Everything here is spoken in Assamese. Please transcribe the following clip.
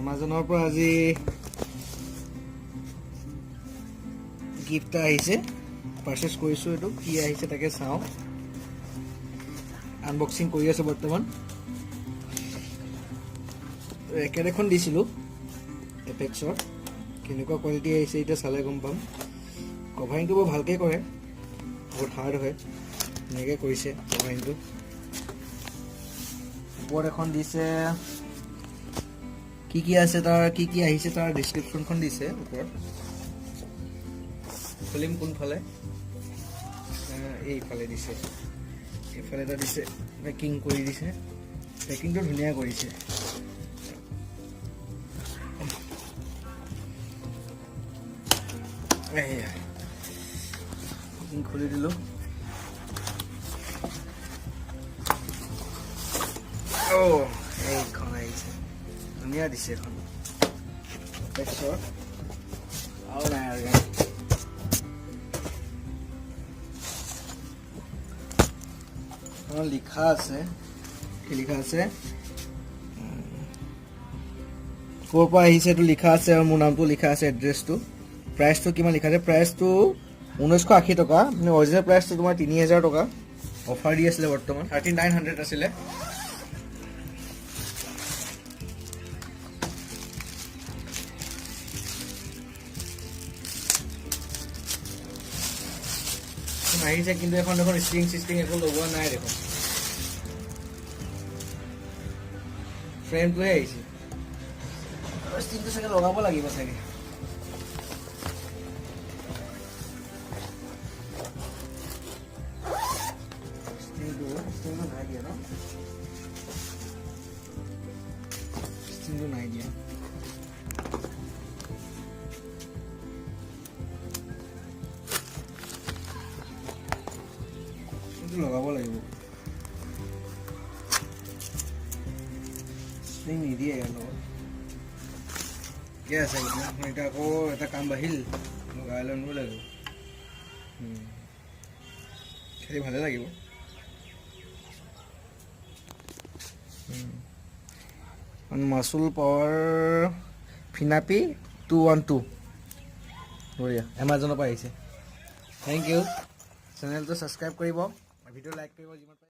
এমাজনৰ পৰা আজি গিফ্ট আহিছে পাৰচেজ কৰিছোঁ এইটো কি আহিছে তাকে চাওঁ আনবক্সিং কৰি আছোঁ বৰ্তমান ৰেকেট এখন দিছিলোঁ এপেক্সৰ কেনেকুৱা কোৱালিটি আহিছে এতিয়া চালে গম পাম কভাৰিংটো বৰ ভালকৈ কৰে বহুত হাৰ্ড হয় এনেকৈ কৰিছে কভাৰিংটো ওপৰত এখন দিছে কি আছে তাৰ কি আহিছে তাৰ ডেছক্ৰিপশ্যনখন দিছে ওপৰত খুলিম কোনফালে এইফালে দিছে এইফালে এটা দিছে পেকিং কৰি দিছে পেকিংটো ধুনীয়া কৰিছে পেকিং খুলি দিলোঁ এইখন আহিছে ধুনীয়া দিছে এখন এপেক্সৰ আৰু নাই আৰু লিখা আছে কি লিখা আছে ক'ৰ পৰা আহিছে এইটো লিখা আছে আৰু মোৰ নামটো লিখা আছে এড্ৰেছটো প্ৰাইচটো কিমান লিখা আছে প্ৰাইচটো 1980 টকা মানে অৰিজিনেল প্ৰাইচটো তোমাৰ 3000 টকা অফাৰ দি আছিলে বৰ্তমান 3900 আছিলে আহিছে কিন্তু এখন দেখোন ষ্ট্ৰিং চিষ্টিং একো লগোৱা নাই দেখোন ফ্ৰেমটোহে আহিছে ষ্ট্ৰিংটো চাগে লগাব লাগিব চাগে ষ্ট্ৰিংটো নাই দিয়া ন ষ্ট্ৰিংটো নাই দিয়া লগাব লাগিব ষ্ট্ৰিং নিদিয়ে ইয়াৰ লগত ঠিকে আছে এতিয়া আকৌ এটা কাম বাঢ়িল লগাই লৈ আনিব লাগিব খেলি ভালে লাগিব মাচুল পাৱাৰ ফিনাপি 212 বঢ়িয়া এমাজনৰ পৰা আহিছে থেংক ইউ চেনেলটো ছাবস্ক্ৰাইব কৰিব ভিডিঅ' লাইক কৰিব যিমান